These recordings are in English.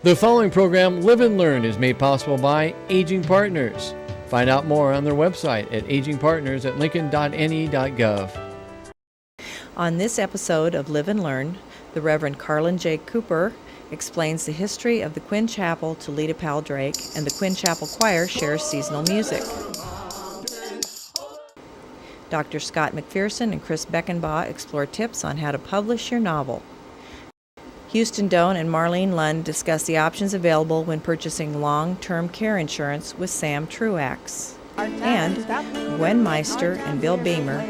The following program, Live and Learn, is made possible by Aging Partners. Find out more on their website at agingpartners@lincoln.ne.gov. On this episode of Live and Learn, the Reverend Carlin J. Cooper explains the history of the Quinn Chapel to Lita Powell Drake, and the Quinn Chapel Choir shares seasonal music. Dr. Scott McPherson and Chris Beckenbaugh explore tips on how to publish your novel. Houston Doan and Marlene Lund discuss the options available when purchasing long-term care insurance with Sam Truax. And Gwen Meister and Bill Beamer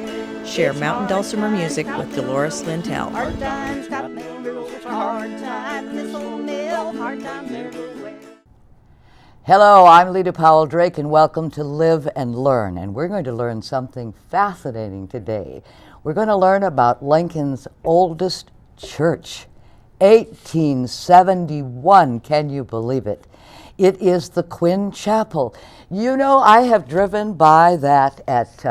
share mountain dulcimer music with Dolores Lintel. Hello, I'm Lita Powell Drake, and welcome to Live and Learn. And we're going to learn something fascinating today. We're going to learn about Lincoln's oldest church. 1871, can you believe it? It is the Quinn Chapel. You know, I have driven by that at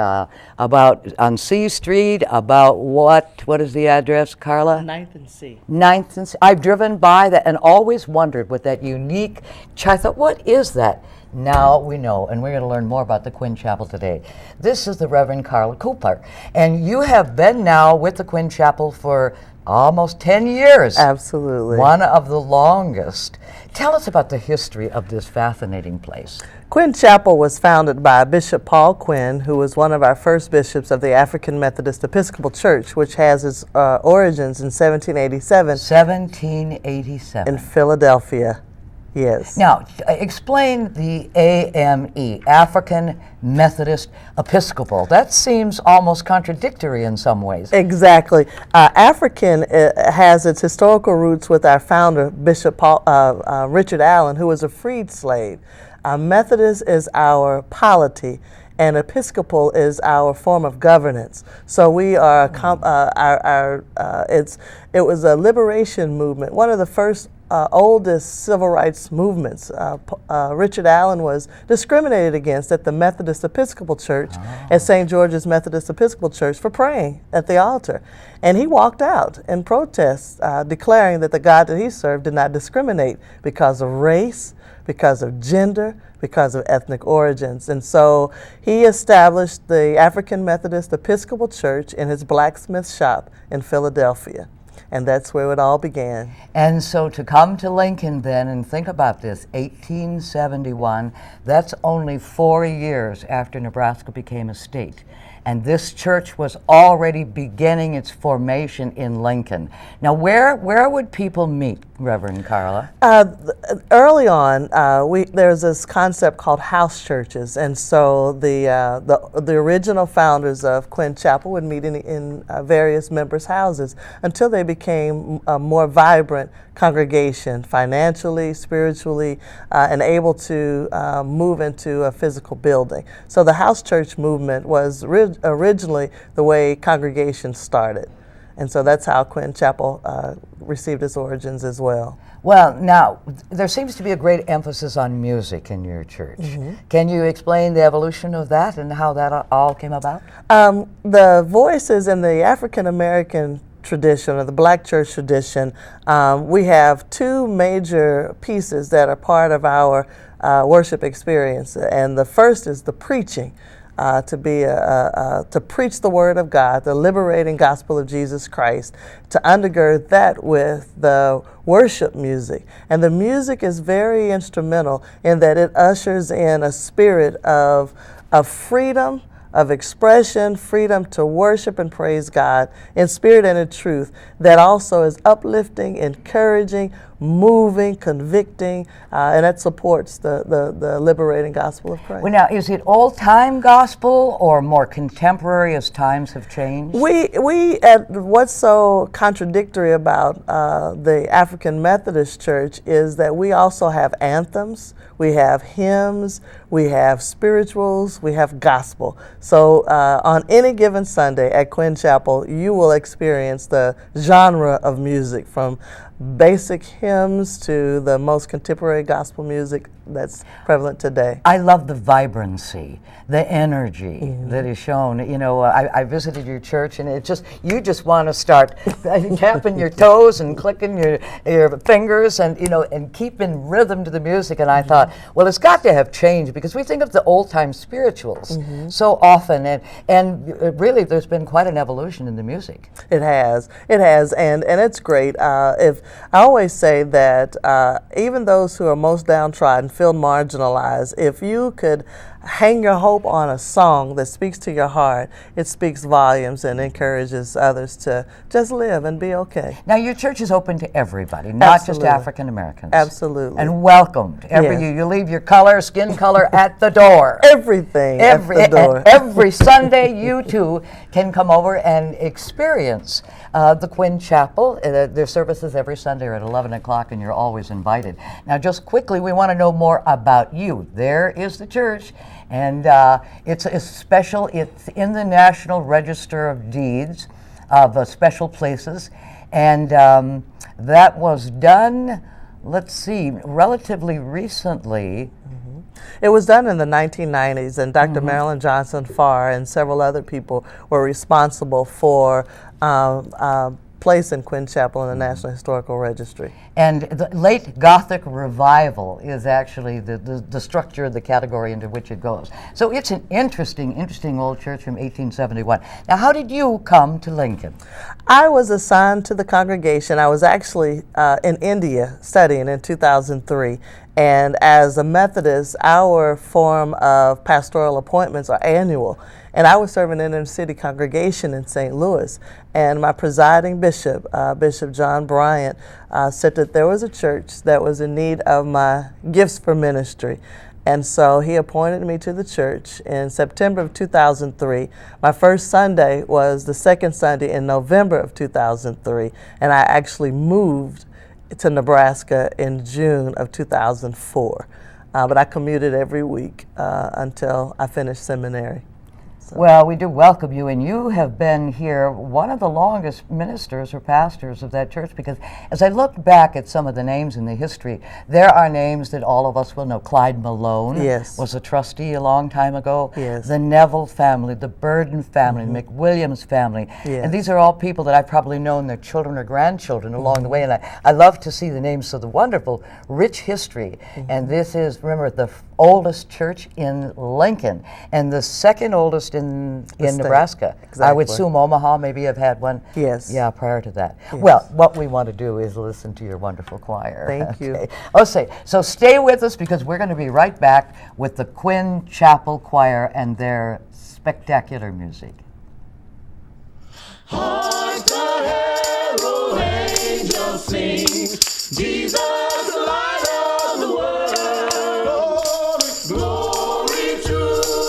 about on C Street, about what is the address, Carla? 9th and C. 9th and C. I've driven by that and always wondered what that unique, I thought, what is that? Now we know, and we're going to learn more about the Quinn Chapel today. This is the Reverend Carlin Cooper, and you have been now with the Quinn Chapel for almost 10 years. Absolutely. One of the longest. Tell us about the history of this fascinating place. Quinn Chapel was founded by Bishop Paul Quinn, who was one of our first bishops of the African Methodist Episcopal Church, which has its origins in 1787. 1787. In Philadelphia. Yes. Now, explain the AME, African Methodist Episcopal. That seems almost contradictory in some ways. Exactly. African has its historical roots with our founder, Bishop Richard Allen, who was a freed slave. Methodist is our polity, and Episcopal is our form of governance. So we are, it was a liberation movement, one of the first oldest civil rights movements. Richard Allen was discriminated against at the Methodist Episcopal Church, at St. George's Methodist Episcopal Church, for praying at the altar. And he walked out in protest, declaring that the God that he served did not discriminate because of race, because of gender, because of ethnic origins. And so he established the African Methodist Episcopal Church in his blacksmith shop in Philadelphia. And that's where it all began. And so to come to Lincoln then and think about this, 1871, that's only 4 years after Nebraska became a state. And this church was already beginning its formation in Lincoln. Now, where would people meet, Reverend Carla? Early on, there's this concept called house churches, and so the original founders of Quinn Chapel would meet in various members' houses until they became a more vibrant congregation, financially, spiritually, and able to move into a physical building. So the house church movement was originally the way congregations started. And so that's how Quinn Chapel received its origins as well. Well, now, there seems to be a great emphasis on music in your church. Mm-hmm. Can you explain the evolution of that and how that all came about? The voices in the African American tradition, or the black church tradition, we have two major pieces that are part of our worship experience. And the first is the preaching. To preach the word of God, the liberating gospel of Jesus Christ, to undergird that with the worship music. And the music is very instrumental in that it ushers in a spirit of freedom, of expression, freedom to worship and praise God in spirit and in truth, that also is uplifting, encouraging, moving, convicting, and that supports the liberating gospel of Christ. Well, now, is it old-time gospel or more contemporary as times have changed? What's so contradictory about the African Methodist Church is that we also have anthems, we have hymns, we have spirituals, we have gospel. So on any given Sunday at Quinn Chapel, you will experience the genre of music from basic hymns to the most contemporary gospel music that's prevalent today. I love the vibrancy, the energy that is shown. You know, I visited your church, and you just want to start tapping your toes and clicking your fingers, and and keeping rhythm to the music. And I thought, well, it's got to have changed, because we think of the old time spirituals so often, and really, there's been quite an evolution in the music. It has, and it's great. If I always say that even those who are most downtrodden feel marginalized, if you could hang your hope on a song that speaks to your heart, it speaks volumes and encourages others to just live and be okay. Now, your church is open to everybody, not just Absolutely. African Americans. Absolutely. And welcomed. Yes. You leave your skin color at the door. Everything at the door. Every Sunday, you too can come over and experience the Quinn Chapel. Their services every Sunday are at 11 o'clock, and you're always invited. Now, just quickly, we want to know more about you. There is the church, and it's special. It's in the National Register of Deeds of Special Places, and that was done, let's see, relatively recently. It was done in the 1990s, and Dr. Marilyn Johnson Farr and several other people were responsible for placing Quinn Chapel in the National Historical Registry. And the late Gothic revival is actually the structure, the category into which it goes. So it's an interesting old church from 1871. Now, how did you come to Lincoln? I was assigned to the congregation. I was actually in India studying in 2003. And as a Methodist, our form of pastoral appointments are annual. And I was serving in a city congregation in St. Louis. And my presiding bishop, Bishop John Bryant, said that there was a church that was in need of my gifts for ministry. And so he appointed me to the church in September of 2003. My first Sunday was the second Sunday in November of 2003. And I actually moved to Nebraska in June of 2004. But I commuted every week until I finished seminary. Well, we do welcome you, and you have been here one of the longest ministers or pastors of that church, because as I looked back at some of the names in the history, there are names that all of us will know. Clyde Malone was a trustee a long time ago. The Neville family, the Burden family, the McWilliams family. And these are all people that I've probably known their children or grandchildren along the way, and I love to see the names of the wonderful, rich history. And this is, remember, the oldest church in Lincoln, and the second oldest in Nebraska. Exactly. I would assume Omaha maybe have had one. Yes. Yeah, prior to that. Yes. Well, what we want to do is listen to your wonderful choir. Thank you. Okay, so stay with us, because we're going to be right back with the Quinn Chapel Choir and their spectacular music. Hark the herald angels sing, Jesus, the light of the world. Glory to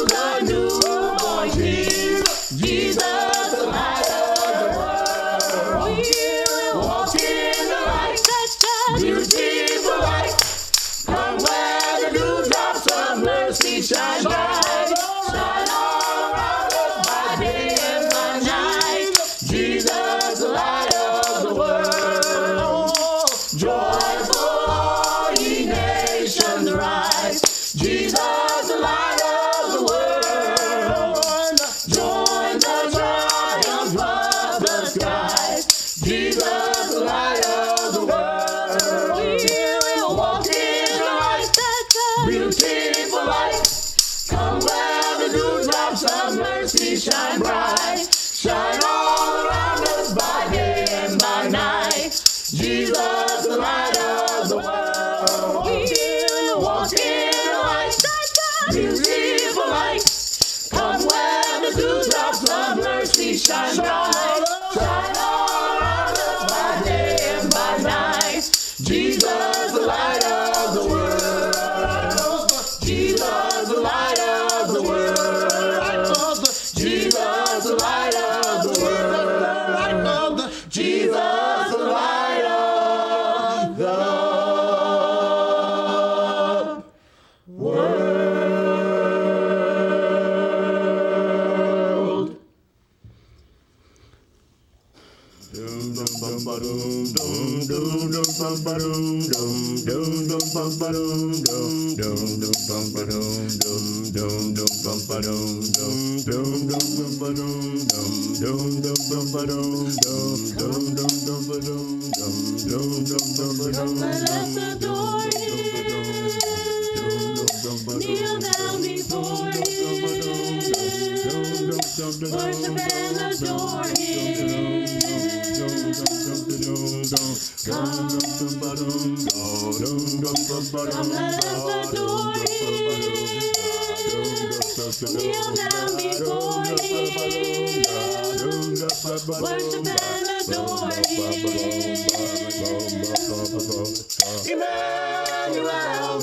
the newborn King, Jesus, the light of the world. We walk in the light, beautiful light. Come where the dewdrops of mercy shine bright, shine all around us by day and by night. Jesus, the light of the world. Joyful all ye nations rise, Jesus, the light of the world. Join the triumph of the skies, Jesus, the light of the world. We will walk in the light, beautiful light. Come where the dewdrops of mercy shine bright, shine all around us by day and by night. Jesus, the light of the world. We will walk in the light, beautiful light. Come where the dewdrops of mercy shine bright, shine all around us by day and by night. Jesus, the light of the world. Jesus, the light of the world. Jesus, the light of the world. Jesus, the light of the world. Doom, dum, dum, ba, doom, doom, doom, doom. Let us adore Him. Kneel down before Him. Worship and adore Him. Come, let us adore Him. Kneel down before Him. Worship and adore Him. Emmanuel,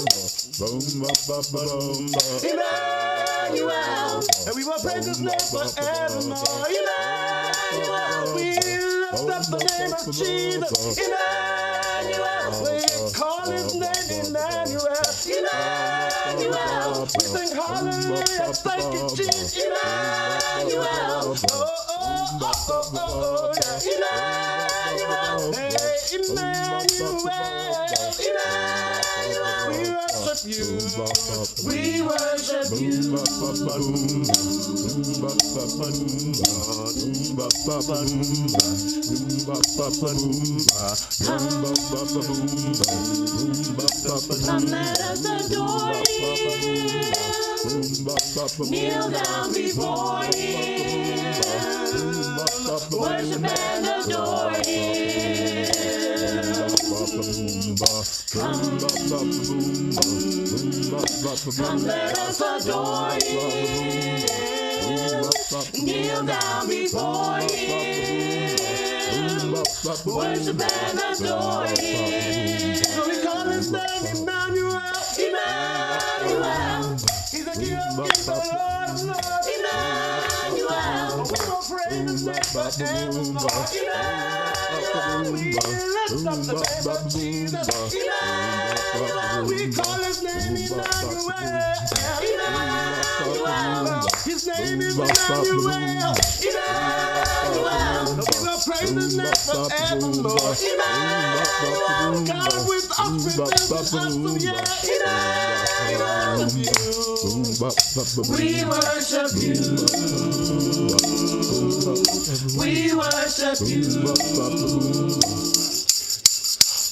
Emmanuel, and we will praise His name forevermore. Emmanuel, we lift up the name of Jesus. Emmanuel, we call His name Emmanuel. Emmanuel, we sing hallelujah, thank you, Jesus. Emmanuel, yeah. Emmanuel, hey, Emmanuel, Emmanuel, we worship you, we worship you. Come, let us adore Him. Kneel down before Him. Worship and adore Him. Come, let us adore Him. Kneel down before Him. Worship and adore Him. So we call His name Emmanuel. Emmanuel. He's a giver, Lord, Lord. Emmanuel. We will praise His name forevermore. Emmanuel. We lift up the name of Jesus. Emmanuel. We call His name Emmanuel. Emmanuel. His name is Emmanuel. Emmanuel. We will praise His name forevermore. Emmanuel. God with us, with us, yeah. Emmanuel. We worship you. We worship you.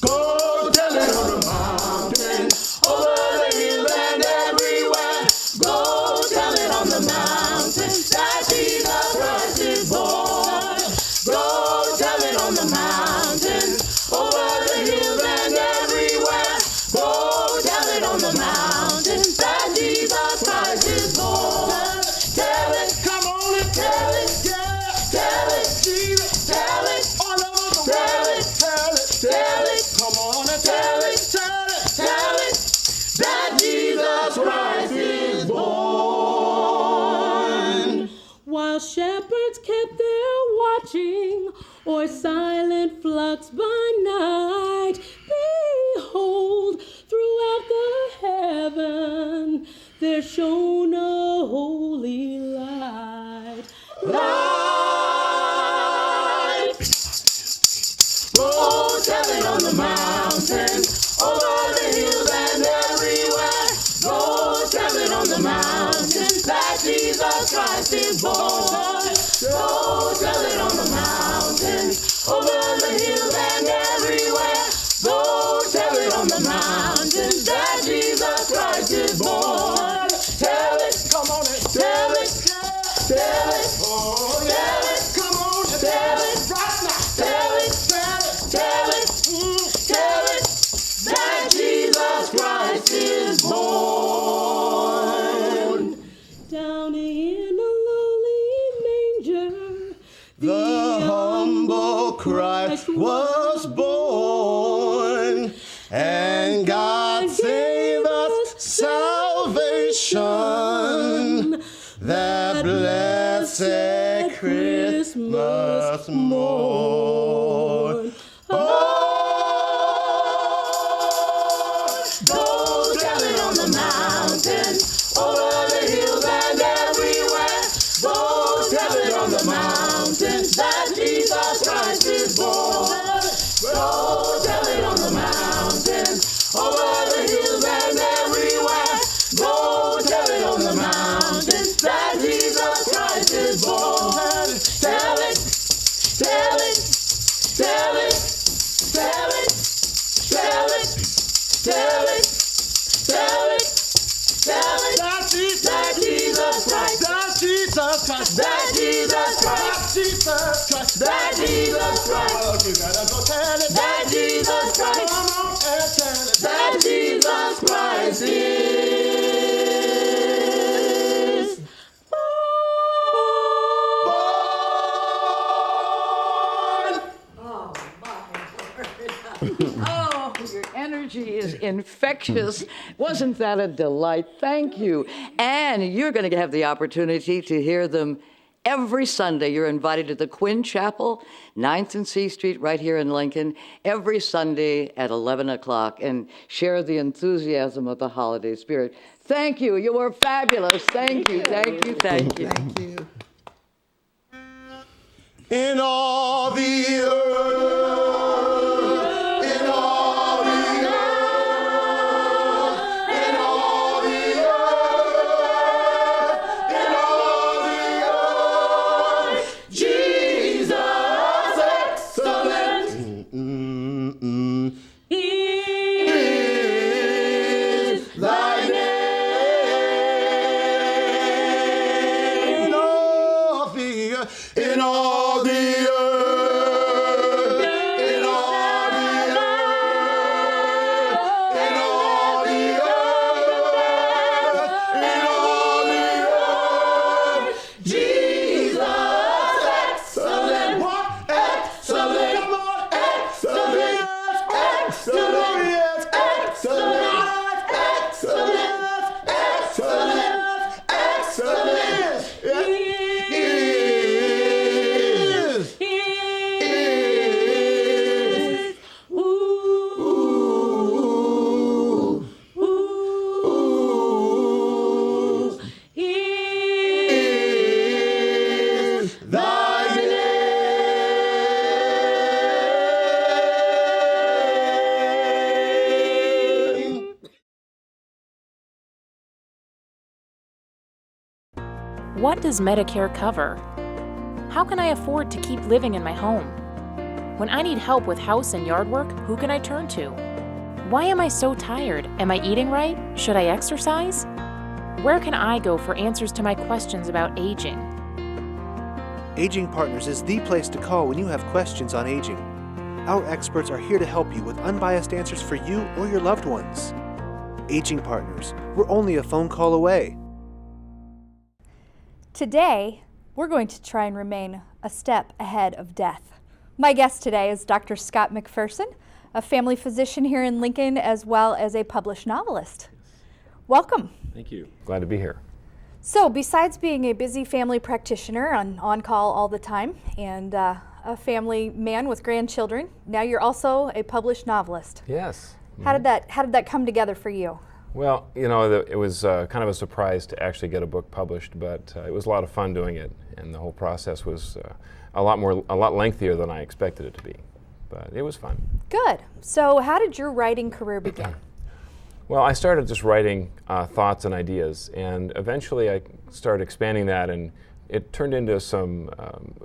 Go tell it on the mountain, over the hill and everywhere. Go tell it on the mountain that Jesus Christ is born. Go tell it on the mountain, over the hill and everywhere. Go tell it on the mountain that Jesus Christ is born. Tell it, come on and tell it, yeah. Tell it, Jesus, tell it, all over the world. Tell it, come on and tell it, that Jesus Christ is born. While shepherds kept their watching, or silent flocks by night, behold, throughout the heaven there shone a holy light. Oh, tell it on the mountain, over the hills and everywhere. Oh, tell it on the mountain that Jesus Christ is born. Oh, tell it on the mountain, over the hills and everywhere. Oh, tell it on the mountain that Jesus Christ is born. Tell it, come on and tell it, tell it, oh, tell it, come on, tell it, right now, tell it, that Jesus Christ is born. Down in a lowly manger, the humble Christ was born, and God save us salvation, that blessed Christmas morn. Go tell it on the mountain, over the hills and everywhere. Go tell it on the mountain that Jesus Christ is born. Go tell it on the mountain, over the hills Christ, that Jesus Christ, Jesus Christ, that Jesus Christ. You gotta go tell it. That Jesus Christ, come on and tell it. That Jesus Christ is born. Oh, your energy is infectious. Wasn't that a delight? Thank you. And you're going to have the opportunity to hear them every Sunday. You're invited to the Quinn Chapel, 9th and C Street, right here in Lincoln, every Sunday at 11 o'clock, and share the enthusiasm of the holiday spirit. Thank you. You were fabulous. Thank you. Thank you. Thank you. Thank you. In all the earth, in all the earth, in all the earth, in all the earth, Jesus excellent is thy name. In all the earth, in all the earth, in all the earth, in all the earth, Jesus excellent, excellent, excellent, excellent, excellent, excellent, excellent, thy name. What does Medicare cover? How can I afford to keep living in my home? When I need help with house and yard work, who can I turn to? Why am I so tired? Am I eating right? Should I exercise? Where can I go for answers to my questions about aging? Aging Partners is the place to call when you have questions on aging. Our experts are here to help you with unbiased answers for you or your loved ones. Aging Partners, we're only a phone call away. Today, we're going to try and remain a step ahead of death. My guest today is Dr. Scott McPherson, a family physician here in Lincoln, as well as a published novelist. Welcome. Thank you. Glad to be here. So, besides being a busy family practitioner on call all the time and a family man with grandchildren, now you're also a published novelist. Yes. How did that come together for you? Well, you know, it was kind of a surprise to actually get a book published, but it was a lot of fun doing it, and the whole process was a lot lengthier than I expected it to be, but it was fun. Good. So, how did your writing career begin? Well, I started just writing thoughts and ideas, and eventually I started expanding that, and it turned into some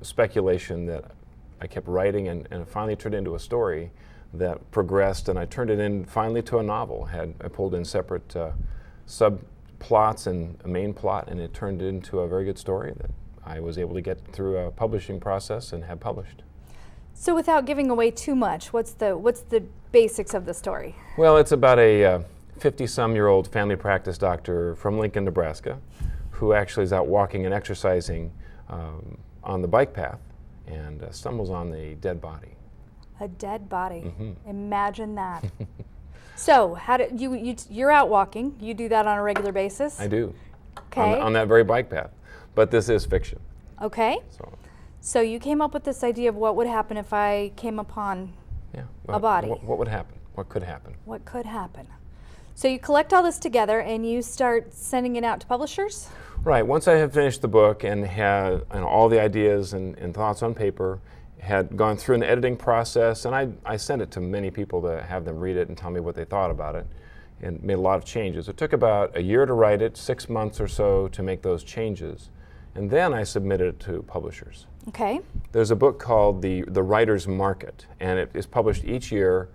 speculation that I kept writing, and it finally turned into a story that progressed, and I turned it in finally to a novel. I pulled in separate subplots and a main plot, and it turned into a very good story that I was able to get through a publishing process and have published. So, without giving away too much, what's the basics of the story? Well, it's about a 50-some-year-old family practice doctor from Lincoln, Nebraska, who actually is out walking and exercising on the bike path and stumbles on a dead body. A dead body. Mm-hmm. Imagine that. So, how do you're out walking? You do that on a regular basis? I do. Okay. On that very bike path. But this is fiction. Okay. So you came up with this idea of what would happen if I came upon a body. What would happen? What could happen? What could happen? So you collect all this together and you start sending it out to publishers? Right. Once I had finished the book and had all the ideas and thoughts on paper, had gone through an editing process, and I sent it to many people to have them read it and tell me what they thought about it, and made a lot of changes. It took about a year to write it, 6 months or so to make those changes, and then I submitted it to publishers. Okay. There's a book called The Writer's Market, and it is published each year,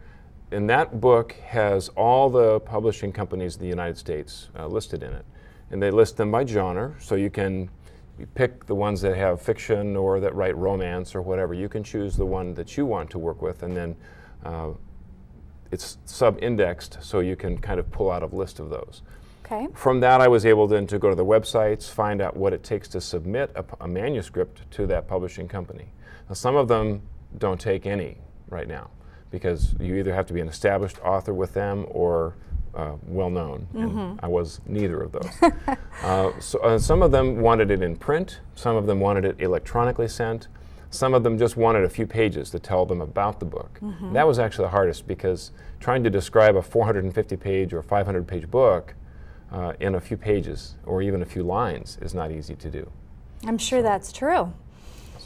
and that book has all the publishing companies in the United States listed in it, and they list them by genre, so you can you pick the ones that have fiction or that write romance or whatever. You can choose the one that you want to work with, and then it's sub-indexed, so you can kind of pull out a list of those. Okay. From that, I was able then to go to the websites, find out what it takes to submit a manuscript to that publishing company. Now, some of them don't take any right now, because you either have to be an established author with them or well-known, and I was neither of those. So some of them wanted it in print, some of them wanted it electronically sent, some of them just wanted a few pages to tell them about the book. That was actually the hardest, because trying to describe a 450-page or 500-page book in a few pages or even a few lines is not easy to do. I'm sure that's true.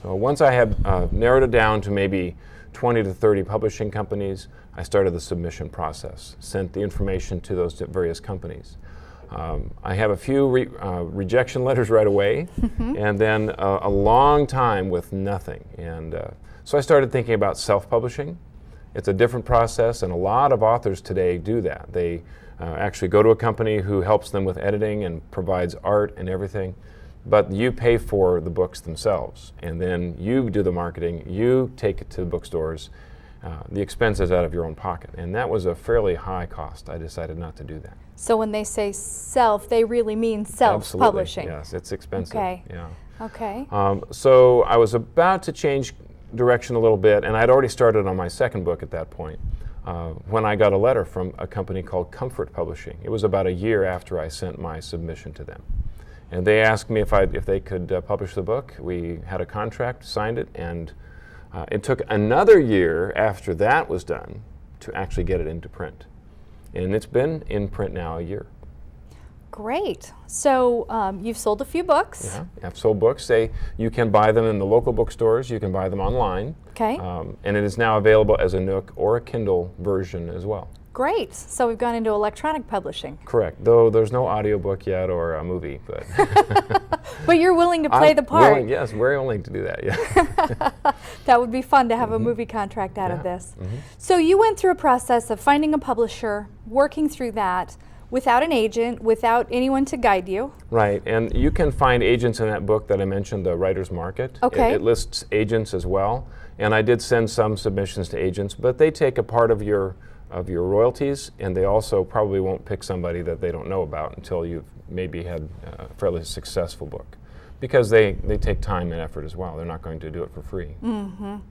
So once I had narrowed it down to maybe 20 to 30 publishing companies, I started the submission process, sent the information to those various companies. I have a few rejection letters right away, and then a long time with nothing. And so I started thinking about self-publishing. It's a different process, and a lot of authors today do that. They actually go to a company who helps them with editing and provides art and everything, but you pay for the books themselves, and then you do the marketing, you take it to the bookstores, the expense is out of your own pocket, and that was a fairly high cost. I decided not to do that. So when they say self, they really mean self-publishing. Absolutely, yes, it's expensive. Okay. Yeah. Okay. So I was about to change direction a little bit, and I'd already started on my second book at that point, when I got a letter from a company called Comfort Publishing. It was about a year after I sent my submission to them. And they asked me if they could publish the book. We had a contract, signed it, and it took another year after that was done to actually get it into print. And it's been in print now a year. Great. So you've sold a few books. Yeah, I've sold books. You can buy them in the local bookstores. You can buy them online. Okay. And it is now available as a Nook or a Kindle version as well. Great. So we've gone into electronic publishing. Correct. Though there's no audiobook yet or a movie, but but you're willing to play the part. Willing, yes, very willing to do that. Yeah. That would be fun to have a movie contract out of this. So you went through a process of finding a publisher, working through that without an agent, without anyone to guide you. Right, and you can find agents in that book that I mentioned, The Writer's Market. Okay. It lists agents as well, and I did send some submissions to agents, but they take a part of your royalties, and they also probably won't pick somebody that they don't know about until you've maybe had a fairly successful book, because they take time and effort as well. They're not going to do it for free. And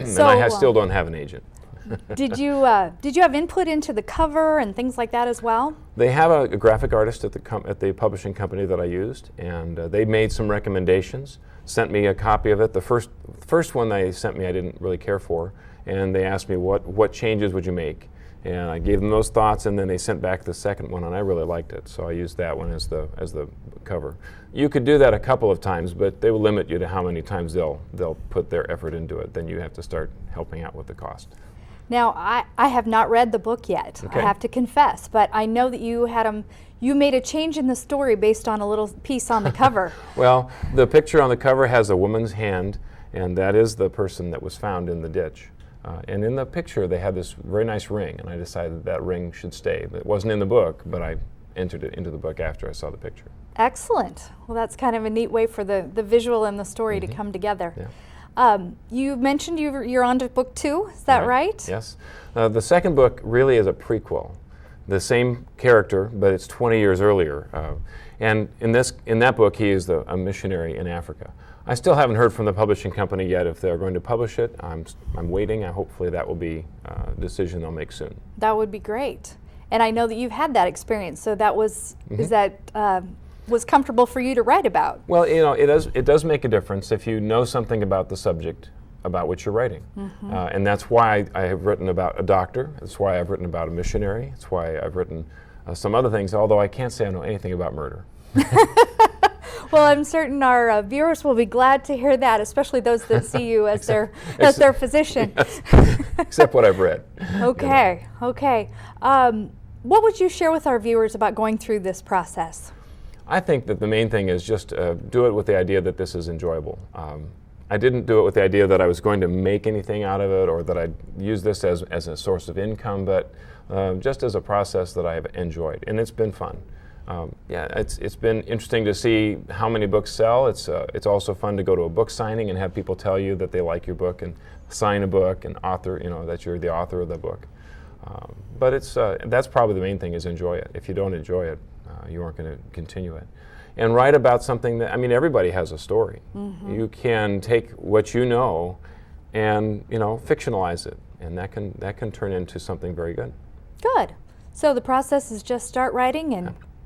So, I still don't have an agent. Did you have input into the cover and things like that as well? They have a graphic artist at the publishing company that I used, and they made some recommendations, sent me a copy of it. The first one they sent me I didn't really care for, and they asked me what changes would you make, and I gave them those thoughts, and then they sent back the second one, and I really liked it, so I used that one as the cover. You could do that a couple of times, but they will limit you to how many times they'll put their effort into it. Then you have to start helping out with the cost. Now, I have not read the book yet, Okay. I have to confess, but I know that you made a change in the story based on a little piece on the cover. Well, the picture on the cover has a woman's hand, and that is the person that was found in the ditch. And in the picture, they had this very nice ring, and I decided that ring should stay. It wasn't in the book, but I entered it into the book after I saw the picture. Excellent. Well, that's kind of a neat way for the visual and the story to come together. Yeah. You mentioned you're on to book 2, is that right? Yes. The second book really is a prequel. The same character, but it's 20 years earlier. And in that book, he is a missionary in Africa. I still haven't heard from the publishing company yet if they're going to publish it. I'm waiting. Hopefully that will be a decision they'll make soon. That would be great. And I know that you've had that experience, so that was, was comfortable for you to write about. Well, it does make a difference if you know something about the subject about which you're writing. And that's why I have written about a doctor. That's why I've written about a missionary. That's why I've written some other things, although I can't say I know anything about murder. Well, I'm certain our viewers will be glad to hear that, especially those that see you as their physician. Yes. Except what I've read. Okay, okay. What would you share with our viewers about going through this process? I think that the main thing is just do it with the idea that this is enjoyable. I didn't do it with the idea that I was going to make anything out of it or that I'd use this as a source of income, but just as a process that I have enjoyed, and it's been fun. Yeah, it's been interesting to see how many books sell. It's also fun to go to a book signing and have people tell you that they like your book and sign a book and author, that you're the author of the book. But that's probably the main thing, is enjoy it. If you don't enjoy it, you aren't going to continue it. And write about something that, everybody has a story. Mm-hmm. You can take what you know and fictionalize it, and that can turn into something very good. Good. So the process is just start writing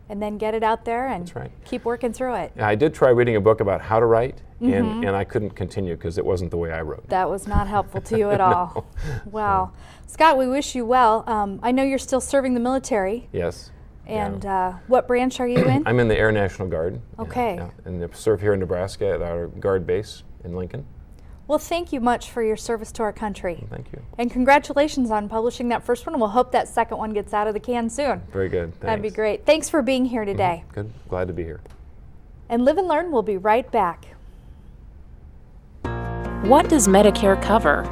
and then get it out there and keep working through it. Yeah, I did try reading a book about how to write, and I couldn't continue because it wasn't the way I wrote. That was not helpful to you at all. No. Wow. Scott, we wish you well. I know you're still serving the military. Yes. And what branch are you in? I'm in the Air National Guard. Okay. And I serve here in Nebraska at our Guard base in Lincoln. Well, thank you much for your service to our country. Thank you. And congratulations on publishing that first one. We'll hope that second one gets out of the can soon. Very good. Thanks. That'd be great. Thanks for being here today. Good. Glad to be here. And Live and Learn will be right back. What does Medicare cover?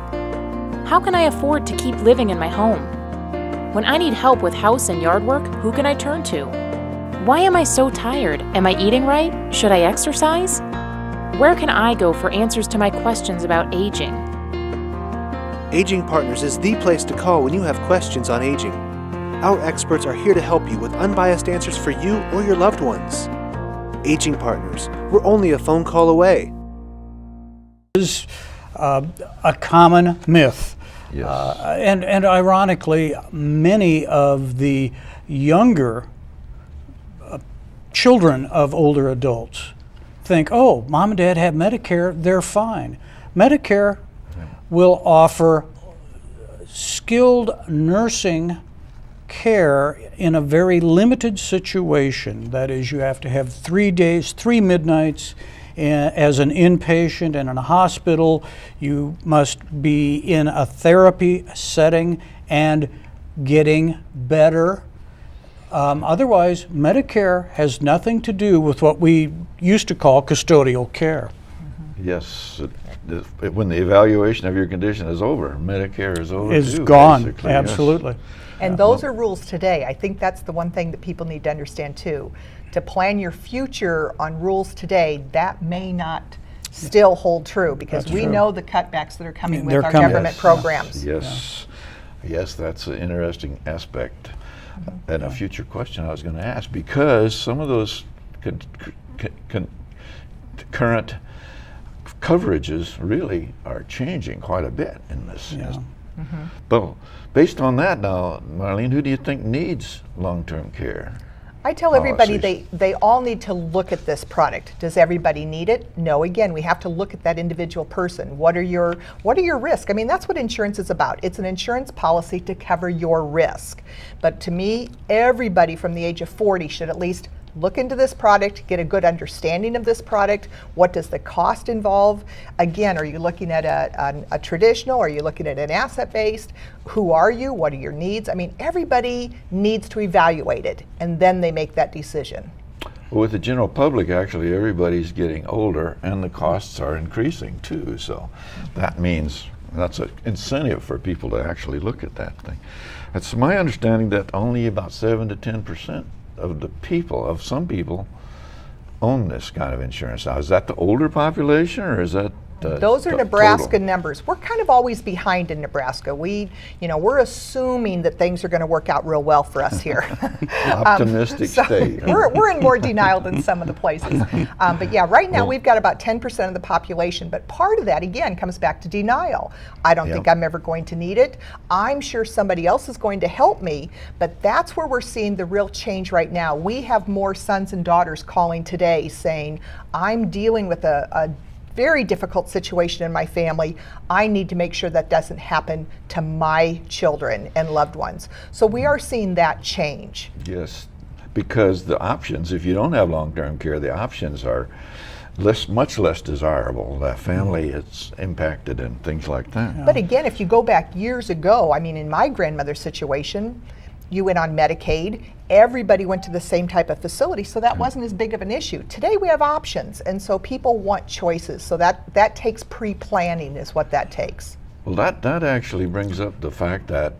How can I afford to keep living in my home? When I need help with house and yard work, who can I turn to? Why am I so tired? Am I eating right? Should I exercise? Where can I go for answers to my questions about aging? Aging Partners is the place to call when you have questions on aging. Our experts are here to help you with unbiased answers for you or your loved ones. Aging Partners, we're only a phone call away. Is a common myth. Yes. And ironically, many of the younger children of older adults think, oh, mom and dad have Medicare, they're fine. Medicare will offer skilled nursing care in a very limited situation. That is, you have to have 3 days, 3 midnights as an inpatient in a hospital. You must be in a therapy setting and getting better. Otherwise, Medicare has nothing to do with what we used to call custodial care. Yes, when the evaluation of your condition is over, Medicare is over. It's too, gone, basically, absolutely. Yes. And those are rules today. I think that's the one thing that people need to understand too. To plan your future on rules today, that may not still hold true, because That's we true. know the cutbacks that are coming with They're our coming. government programs. Yes, that's an interesting aspect and a future question I was going to ask, because some of those current coverages really are changing quite a bit in this. But based on that now, Marlene, who do you think needs long-term care? I tell everybody they all need to look at this product. Does everybody need it? No. Again, we have to look at that individual person. What are your risks? I mean, that's what insurance is about. It's an insurance policy to cover your risk. But to me, everybody from the age of 40 should at least look into this product, get a good understanding of this product. What does the cost involve? Again, are you looking at a traditional? Are you looking at an asset-based? Who are you? What are your needs? I mean, everybody needs to evaluate it, and then they make that decision. Well, with the general public, actually, everybody's getting older, and the costs are increasing too. So that means that's an incentive for people to actually look at that thing. It's my understanding that only about 7 to 10% of some people own this kind of insurance. Now, is that the older population, or is that those are Nebraska numbers? We're kind of always behind in Nebraska. We're assuming that things are going to work out real well for us here. Optimistic state. We're in more denial than some of the places. But yeah, right now we've got about 10% of the population. But part of that, again, comes back to denial. I don't think I'm ever going to need it. I'm sure somebody else is going to help me. But that's where we're seeing the real change right now. We have more sons and daughters calling today saying, I'm dealing with a very difficult situation in my family. I need to make sure that doesn't happen to my children and loved ones. So we are seeing that change. Yes, because the options, if you don't have long-term care, the options are much less desirable. The family is impacted and things like that. But again, if you go back years ago, I mean, in my grandmother's situation, you went on Medicaid, everybody went to the same type of facility, so that wasn't as big of an issue. Today we have options, and so people want choices, so that takes pre-planning is what that takes. Well, that actually brings up the fact that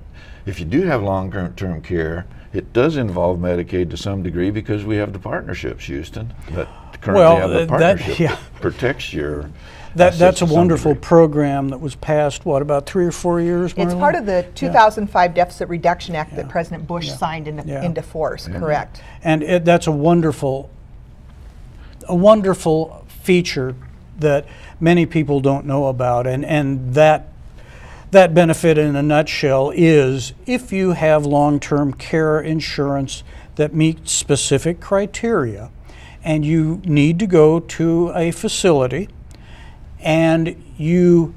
if you do have long-term care, it does involve Medicaid to some degree because we have the partnerships, Houston, that currently have the partnership that protects your That's a wonderful program that was passed, what, about 3 or 4 years, Marlene? It's part of the 2005 Deficit Reduction Act that President Bush signed into force, correct. And that's a wonderful feature that many people don't know about, and that benefit in a nutshell is if you have long-term care insurance that meets specific criteria and you need to go to a facility and you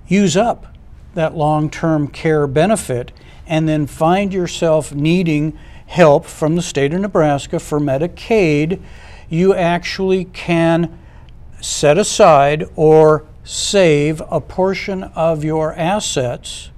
use up that long-term care benefit and then find yourself needing help from the state of Nebraska for Medicaid, you actually can set aside or save a portion of your assets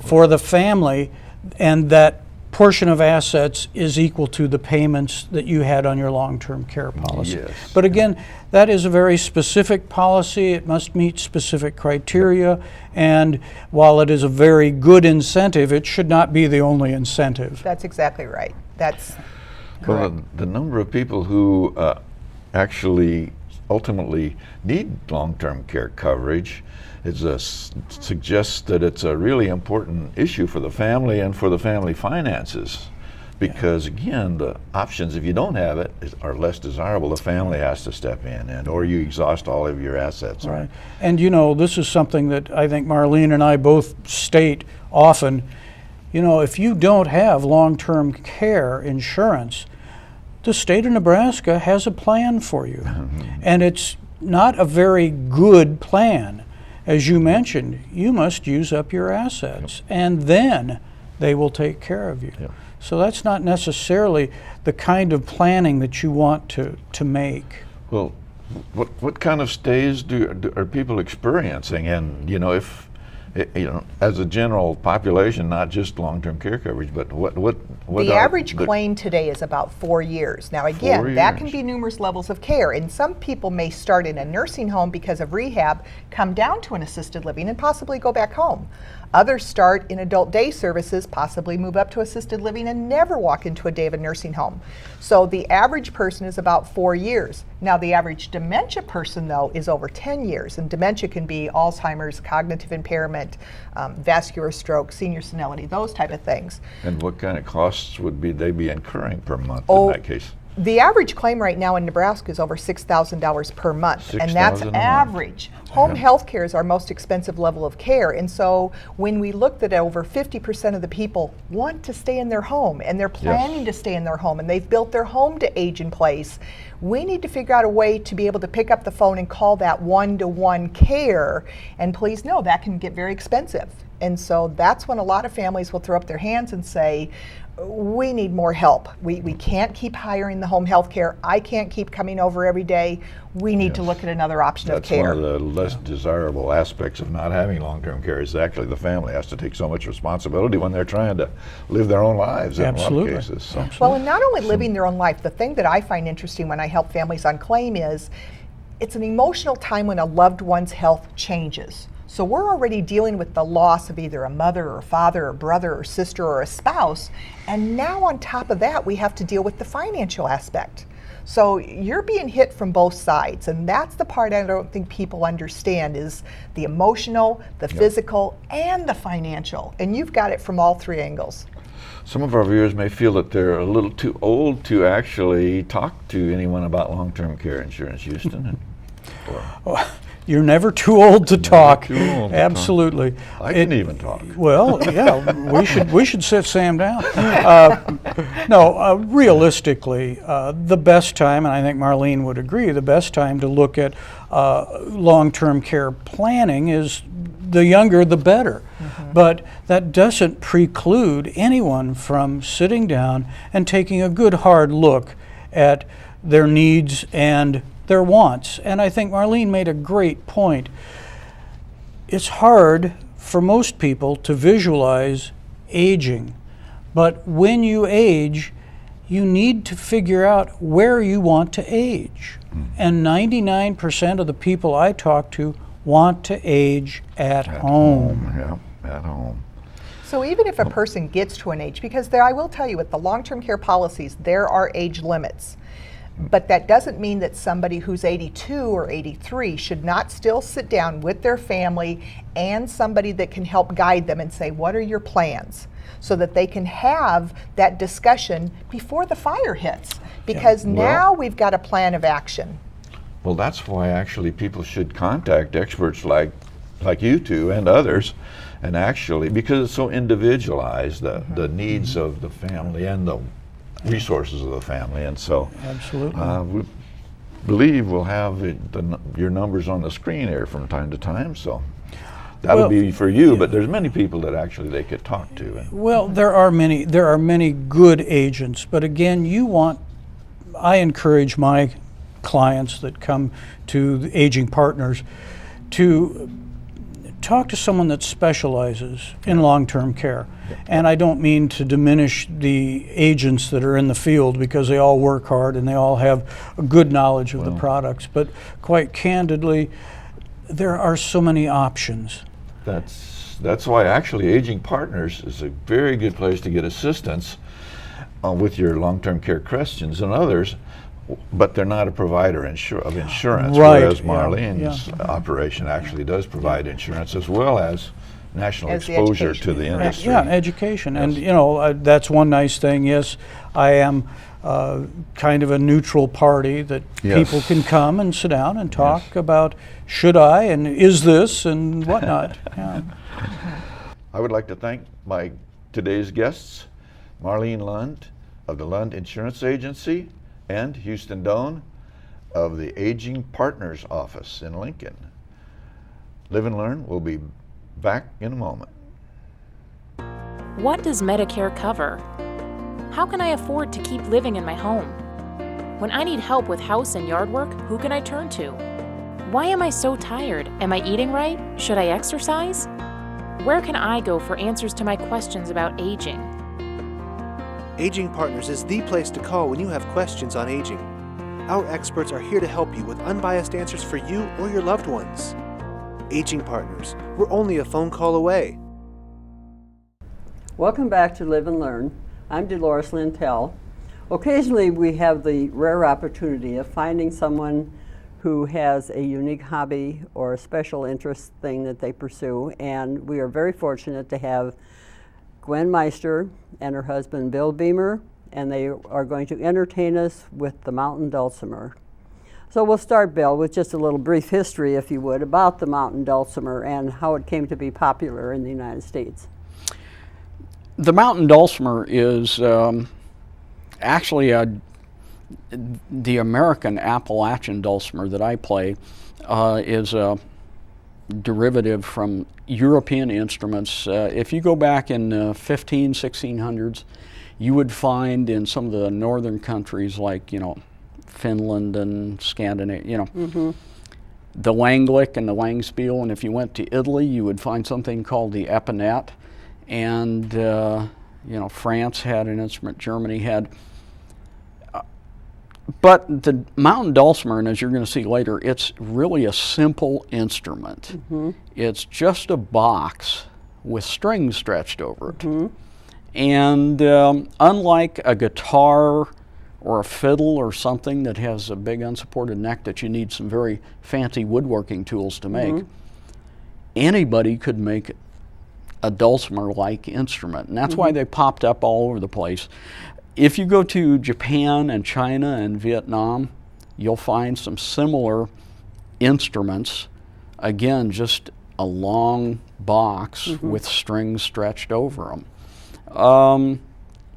for the family, and that portion of assets is equal to the payments that you had on your long-term care policy. Yes. But again, that is a very specific policy. It must meet specific criteria, and while it is a very good incentive, it should not be the only incentive. That's exactly right. That's correct. Well, the number of people who actually ultimately need long-term care coverage suggests that it's a really important issue for the family and for the family finances, because again, the options, if you don't have it, are less desirable. The family has to step in, or you exhaust all of your assets. Right. And you know, this is something that I think Marlene and I both state often. You know, if you don't have long-term care insurance, the state of Nebraska has a plan for you. And it's not a very good plan. As you mentioned, you must use up your assets, and then they will take care of you. So that's not necessarily the kind of planning that you want to make. Well, what kind of stays are people experiencing? And you know, if as a general population, not just long-term care coverage, but what the average claim today is about 4 years. Now again, that can be numerous levels of care, and some people may start in a nursing home because of rehab, come down to an assisted living, and possibly go back home. Others start in adult day services, possibly move up to assisted living, and never walk into a day of a nursing home. So the average person is about 4 years. Now the average dementia person, though, is over 10 years, and dementia can be Alzheimer's, cognitive impairment, vascular stroke, senior senility, those type of things. And what kind of costs would they be incurring per month in that case? The average claim right now in Nebraska is over $6,000 per month, and that's average. Home health care is our most expensive level of care, and so when we looked at over 50% of the people want to stay in their home, and they're planning to stay in their home, and they've built their home to age in place, we need to figure out a way to be able to pick up the phone and call that one-to-one care, and please know that can get very expensive. And so that's when a lot of families will throw up their hands and say, we need more help. We can't keep hiring the home health care. I can't keep coming over every day. We need to look at another option of care. That's one of the less desirable aspects of not having long-term care is actually the family has to take so much responsibility when they're trying to live their own lives in a lot of cases. So. Well, and not only living their own life, the thing that I find interesting when I help families on claim is it's an emotional time when a loved one's health changes. So we're already dealing with the loss of either a mother or father or brother or sister or a spouse, and now on top of that we have to deal with the financial aspect. So you're being hit from both sides, and that's the part I don't think people understand is the emotional, the physical, and the financial, and you've got it from all three angles. Some of our viewers may feel that they're a little too old to actually talk to anyone about long-term care insurance, Houston. You're never too old to talk. Absolutely. I can even talk. Well, yeah, we should sit Sam down. Realistically, the best time, and I think Marlene would agree, the best time to look at long-term care planning is the younger the better. But that doesn't preclude anyone from sitting down and taking a good hard look at their needs and their wants. And I think Marlene made a great point. It's hard for most people to visualize aging, but when you age, you need to figure out where you want to age. And 99% of the people I talk to want to age at home. Yeah, at home. So even if a person gets to an age, because I will tell you with the long-term care policies, there are age limits. But that doesn't mean that somebody who's 82 or 83 should not still sit down with their family and somebody that can help guide them and say, what are your plans? So that they can have that discussion before the fire hits. Because now we've got a plan of action. Well, that's why actually people should contact experts like you two and others, and actually, because it's so individualized, the needs of the family and the resources of the family, and so Absolutely. We believe we'll have your numbers on the screen here from time to time, so that'll be for you, but there's many people that actually they could talk to. Well, there are many good agents, but again, I encourage my clients that come to the Aging Partners to talk to someone that specializes in long-term care. And I don't mean to diminish the agents that are in the field, because they all work hard and they all have a good knowledge of the products, but quite candidly, there are so many options. That's why actually Aging Partners is a very good place to get assistance with your long-term care questions and others, but they're not a provider of insurance, whereas Marlene's operation actually does provide insurance as well as national exposure to the industry. Yeah, education. And that's one nice thing. Yes, I am kind of a neutral party that people can come and sit down and talk about should I and is this and whatnot. I would like to thank my today's guests, Marlene Lund of the Lund Insurance Agency and Houston Doan of the Aging Partners Office in Lincoln. Live and Learn will be back in a moment. What does Medicare cover? How can I afford to keep living in my home? When I need help with house and yard work, who can I turn to? Why am I so tired? Am I eating right? Should I exercise? Where can I go for answers to my questions about aging? Aging Partners is the place to call when you have questions on aging. Our experts are here to help you with unbiased answers for you or your loved ones. Aging Partners, we're only a phone call away. Welcome back to Live and Learn. I'm Dolores Lintel. Occasionally we have the rare opportunity of finding someone who has a unique hobby or a special interest thing that they pursue, and we are very fortunate to have Gwen Meister and her husband Bill Beamer, and they are going to entertain us with the mountain dulcimer. So we'll start, Bill, with just a little brief history, if you would, about the mountain dulcimer and how it came to be popular in the United States. The mountain dulcimer is actually the American Appalachian dulcimer that I play is a derivative from European instruments. If you go back in 1600s, you would find in some of the northern countries like, Finland and Scandinavia, the Langlick and the Langspiel, and if you went to Italy, you would find something called the Epinette, and France had an instrument, Germany had. But the mountain dulcimer, and as you're going to see later, it's really a simple instrument. It's just a box with strings stretched over it. And unlike a guitar or a fiddle or something that has a big unsupported neck that you need some very fancy woodworking tools to make, anybody could make a dulcimer-like instrument. And that's why they popped up all over the place. If you go to Japan and China and Vietnam, you'll find some similar instruments. Again, just a long box with strings stretched over them.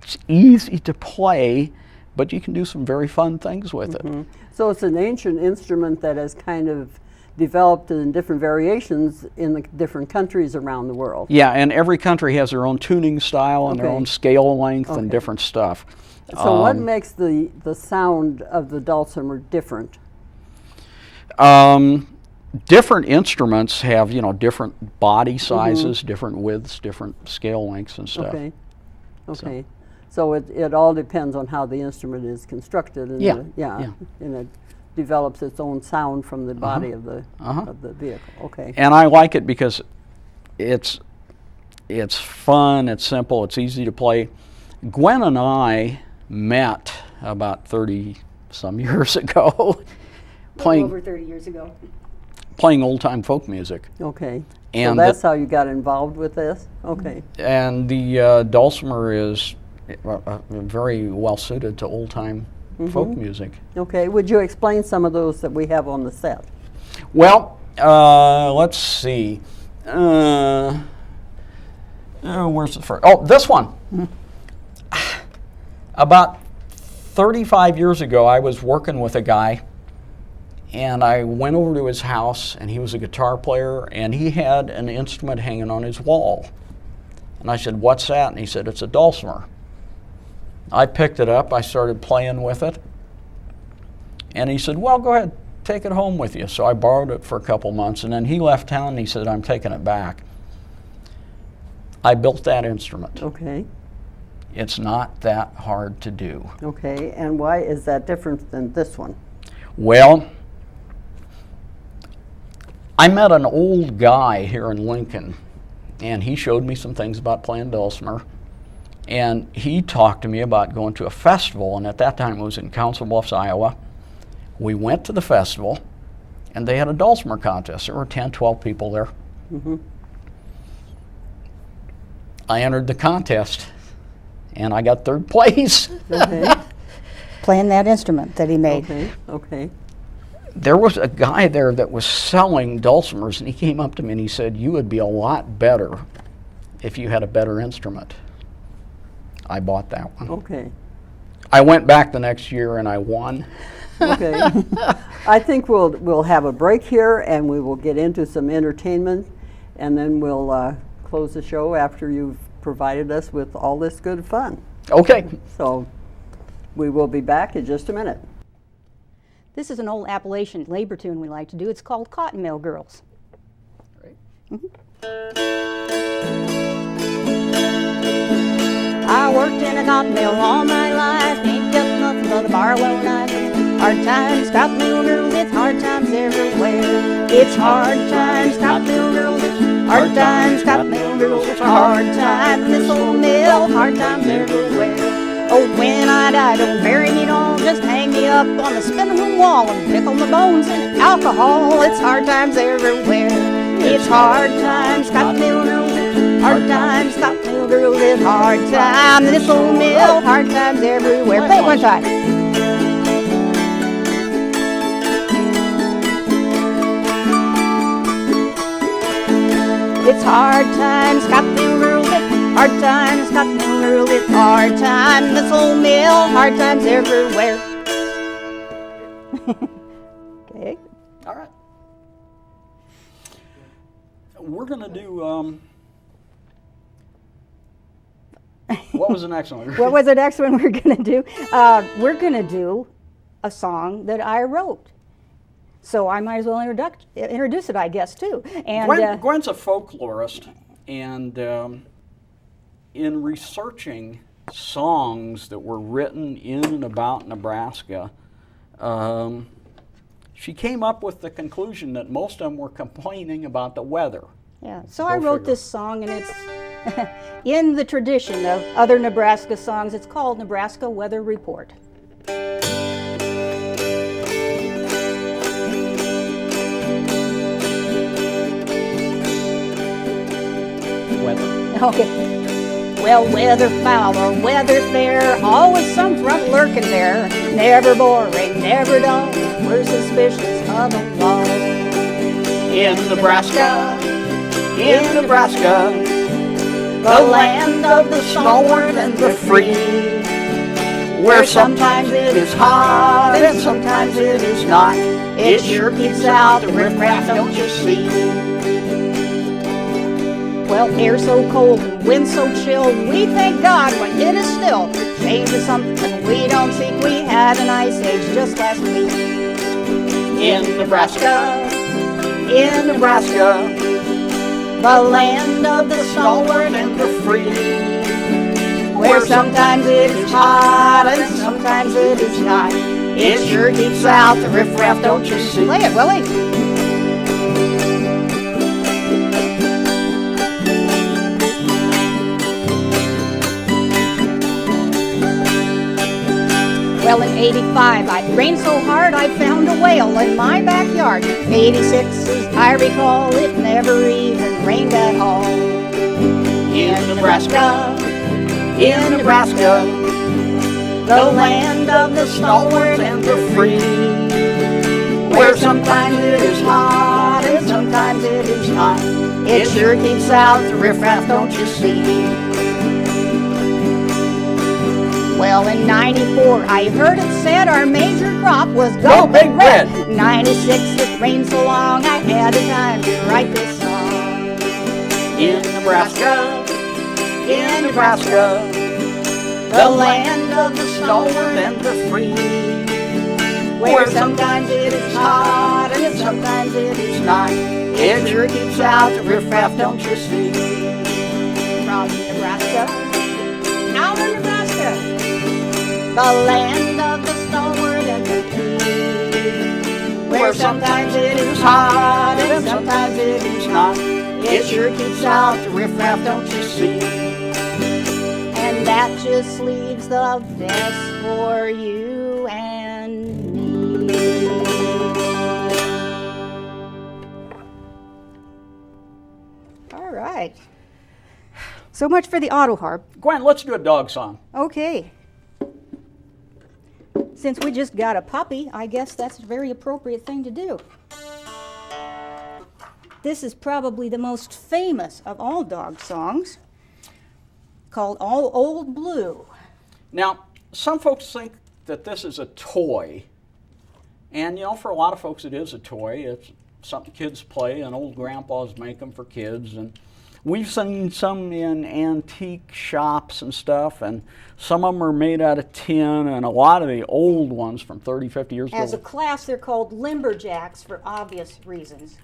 It's easy to play, but you can do some very fun things with it. So it's an ancient instrument that has kind of developed in different variations in the different countries around the world. Yeah, and every country has their own tuning style and their own scale length and different stuff. So what makes the sound of the dulcimer different? Different instruments have, different body sizes, different widths, different scale lengths and stuff. Okay. So it all depends on how the instrument is constructed, and and it develops its own sound from the body of the vehicle. Okay. And I like it because it's It's fun, it's simple, it's easy to play. Gwen and I met about 30 some years ago playing over 30 years ago. Playing old-time folk music. Okay. And so that's how you got involved with this? Okay. And the dulcimer is very well suited to old-time folk music. Okay. Would you explain some of those that we have on the set? Well, let's see. Where's the first? Oh, this one. About 35 years ago, I was working with a guy, and I went over to his house, and he was a guitar player, and he had an instrument hanging on his wall. And I said, "What's that?" And he said, "It's a dulcimer." I picked it up, I started playing with it, and he said, "Well, go ahead, take it home with you." So I borrowed it for a couple months, and then he left town, and he said, "I'm taking it back." I built that instrument. Okay. It's not that hard to do. Okay, and why is that different than this one? Well, I met an old guy here in Lincoln, and he showed me some things about playing dulcimer, and he talked to me about going to a festival, and at that time it was in Council Bluffs, Iowa. We went to the festival, and they had a dulcimer contest. There were 10, 12 people there. I entered the contest, and I got third place. Okay. Playing that instrument that he made. Okay, okay. There was a guy there that was selling dulcimers, and he came up to me and he said, "You would be a lot better if you had a better instrument." I bought that one. Okay. I went back the next year and I won. Okay. I think we'll have a break here, and we will get into some entertainment, and then we'll close the show after you've provided us with all this good fun. Okay. So we will be back in just a minute. This is an old Appalachian labor tune we like to do. It's called Cotton Mill Girls. I worked in a cotton mill all my life, ain't got nothing but a barlow knife. Hard times, cotton mill girls, it's hard times everywhere. It's hard times, cotton mill girls, it's hard times, cotton mill girls, it's hard times in this old mill, hard times everywhere. Oh, when I die, don't bury me, don't just hang me up on the spinning room wall and pickle my bones in alcohol. It's hard times everywhere. It's hard times, cotton mill girls, it's hard times, cotton mill girls, it's hard times in this old mill, hard times everywhere. Play it one time. It's hard times, cotton mill girls, it's hard times, cotton mill girls, it's hard times, this old mill, hard times everywhere. Okay. All right. We're going to do, what was the next one? What was the next one we're going to do? We're going to do a song that I wrote. So I might as well introduce it, I guess, too. And Gwen's a folklorist, and in researching songs that were written in and about Nebraska, she came up with the conclusion that most of them were complaining about the weather. Yeah, so I wrote this song, and it's in the tradition of other Nebraska songs. It's called Nebraska Weather Report. Okay. Well, whether foul or weather fair, always some front lurking there. Never boring, never dull. We're suspicious of the law. In Nebraska, the land of the stalwart and the free, where sometimes it is hot and sometimes it is not. It sure keeps out the riffraff, don't you see? Well, air so cold and wind so chill, we thank God when it is still. Change is something we don't seek. We had an ice age just last week. In Nebraska, the land of the stalwart and the free, where sometimes it is hot and sometimes it is not. It sure keeps out the riffraff, don't you see? Play it, Willie. Well, in 85, it rained so hard I found a whale in my backyard. 86, as I recall, it never even rained at all. In Nebraska, the land of the stalwart and the free, where sometimes it is hot and sometimes it is not. It sure keeps out the riffraff, don't you see? Well, in 94, I heard it said our major crop was Go Big Red. 96, it rained so long I had the time to write this song. In Nebraska, the land of the stalwart and the free, where sometimes it is hot and sometimes it is not. It sure keeps out the riffraff, don't you see? From Nebraska, out of Nebraska, the land of the stalwart and the free, where sometimes it is hot and sometimes it is not. It sure keeps out the riffraff, don't you see? And that just leaves the best for you and me. All right. So much for the auto harp. Gwen, let's do a dog song. Okay. Since we just got a puppy, I guess that's a very appropriate thing to do. This is probably the most famous of all dog songs, called All Old Blue. Now, some folks think that this is a toy. And, you know, for a lot of folks it is a toy. It's something kids play, and old grandpas make them for kids. And we've seen some in antique shops and stuff, and some of them are made out of tin, and a lot of the old ones from 30, 50 years ago. As a class, they're called lumberjacks for obvious reasons.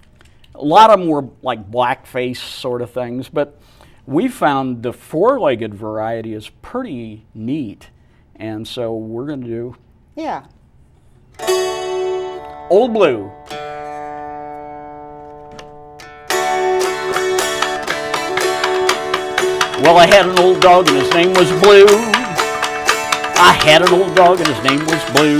A lot of them were like blackface sort of things, but we found the four-legged variety is pretty neat, and so we're going to do Yeah. Old Blue. Well, I had an old dog and his name was Blue. I had an old dog and his name was Blue.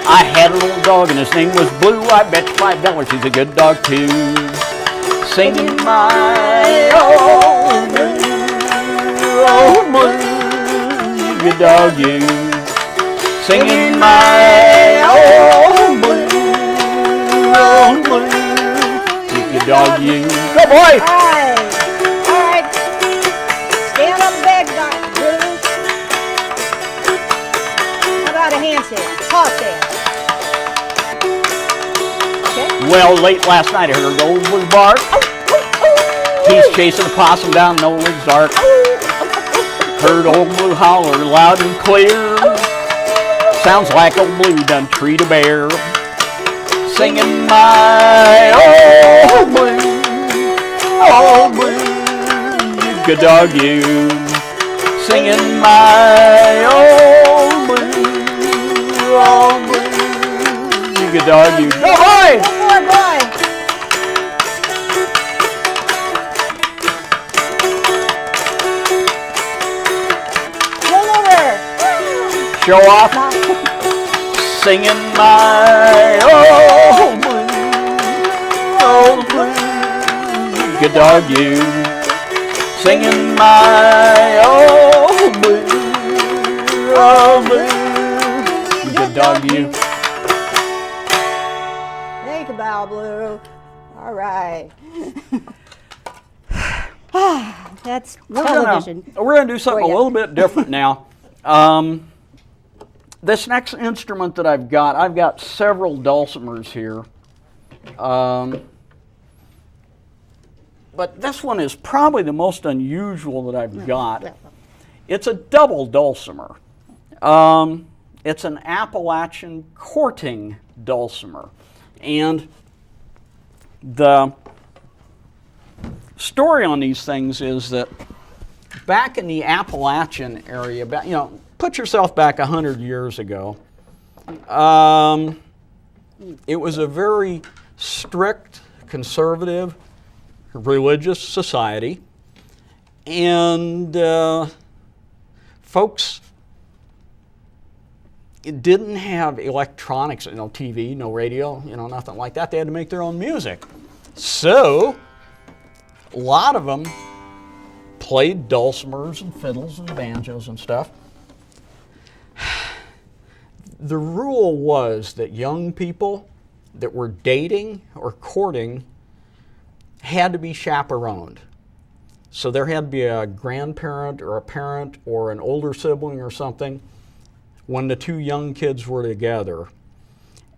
I had an old dog and his name was Blue. I bet you $5 he's a good dog too. Singing my old blue, good dog you. Singing my old blue, good dog you. Go boy! All right. Stand up, beg, Blue. How about a handstand? Paw stand. Well, late last night I heard old Blue bark. He's chasing a possum down Nolan's Ark. Heard old Blue holler loud and clear. Sounds like old Blue done treat a bear. Singing my old Blue, good dog you. Singing my old Blue, good dog you. Go boy! Boy. Roll over. Show off. Singing my old blue, good dog you. Singing my old blue, good dog you. Think about Blue. All right. That's television. We're gonna do something a little bit different now. This next instrument that I've got several dulcimers here. But this one is probably the most unusual that I've got. It's a double dulcimer. It's an Appalachian courting dulcimer. And the story on these things is that back in the Appalachian area, put yourself back 100 years ago, it was a very strict, conservative, religious society, and folks it didn't have electronics, no TV, no radio, nothing like that. They had to make their own music. So a lot of them played dulcimers and fiddles and banjos and stuff. The rule was that young people that were dating or courting had to be chaperoned. So there had to be a grandparent or a parent or an older sibling or something when the two young kids were together.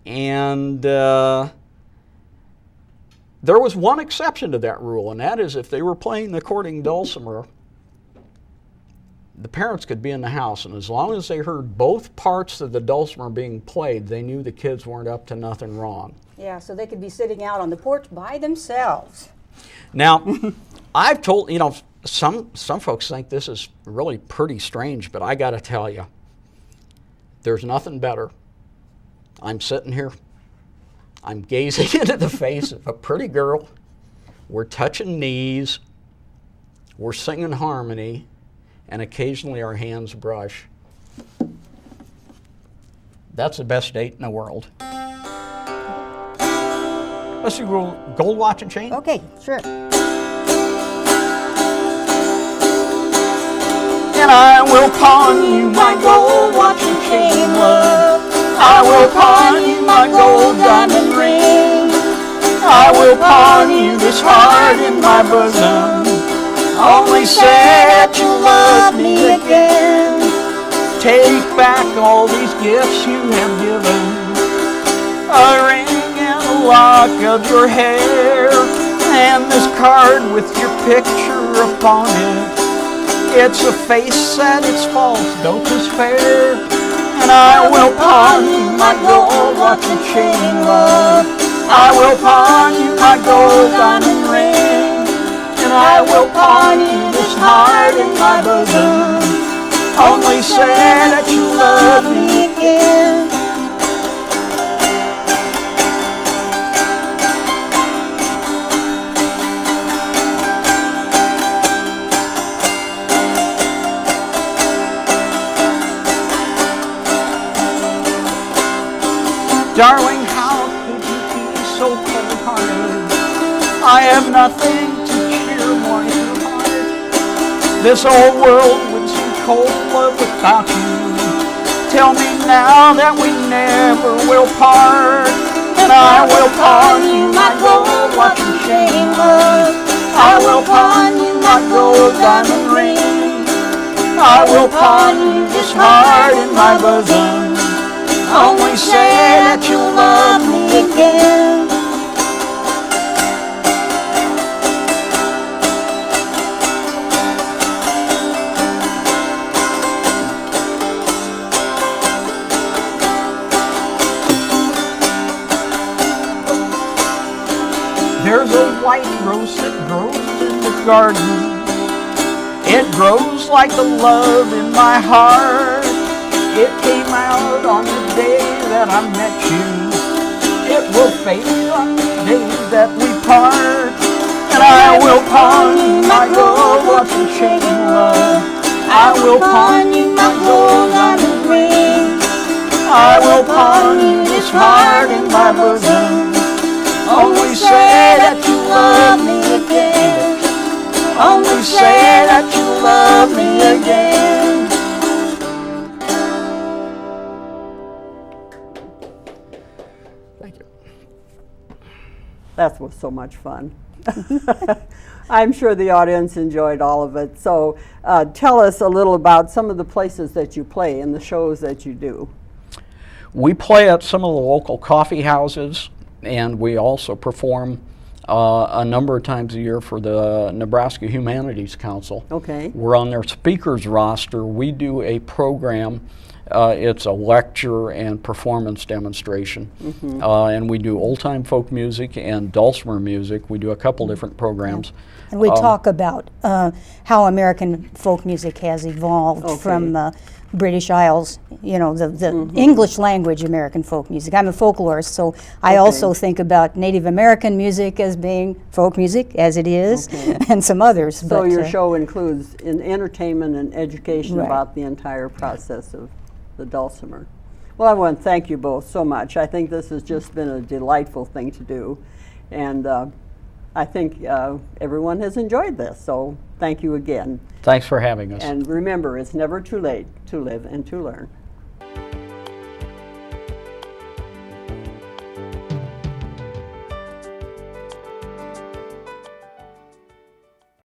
And there was one exception to that rule, and that is if they were playing the courting dulcimer, the parents could be in the house, and as long as they heard both parts of the dulcimer being played, they knew the kids weren't up to nothing wrong. Yeah, so they could be sitting out on the porch by themselves. Now, I've told, some folks think this is really pretty strange, but I got to tell you, there's nothing better. I'm sitting here, I'm gazing into the face of a pretty girl, we're touching knees, we're singing harmony, and occasionally our hands brush. That's the best date in the world. Let's do gold watch and chain. Okay, sure. And I will pawn you my gold watch and chain, love. I will pawn you my gold diamond ring. I will pawn you this heart in my bosom. Only say that you love me again. Take back all these gifts you have given, a ring and a lock of your hair, and this card with your picture upon it. It's a face and it's false, don't despair. And I will pawn you my gold watch and chain, love. I will pawn you my gold diamond ring. And I will pawn you this heart in my bosom. Only say that you love me again. Darling, how could you be so cold-hearted? I have nothing to cheer my heart. This old world would seem cold, love, without you. Tell me now that we never will part. And I will pawn you my gold watch and chain, love. I will pawn you my gold diamond ring. I will pawn you this heart in my bosom. Only say that you love me again. There's a white rose that grows in the garden. It grows like the love in my heart. It came out on the day that I met you. It will fade on the day that we part. And I will pawn you my gold watch and chain, love. I will pawn you my gold diamond ring. I will pawn you this heart in my bosom. Only say that you love me again. Only say that you love me again. That was so much fun. I'm sure the audience enjoyed all of it. So tell us a little about some of the places that you play and the shows that you do. We play at some of the local coffee houses, and we also perform a number of times a year for the Nebraska Humanities Council. Okay. We're on their speakers roster. We do a program. It's a lecture and performance demonstration. Mm-hmm. And we do old-time folk music and dulcimer music. We do a couple different programs. And we talk about how American folk music has evolved from the British Isles, the English language American folk music. I'm a folklorist, so I also think about Native American music as being folk music, as it is, and some others. So your show includes entertainment and education Right. about the entire process of the dulcimer. Well, I want to thank you both so much. I think this has just been a delightful thing to do. And I think everyone has enjoyed this. So thank you again. Thanks for having us. And remember, it's never too late to live and to learn.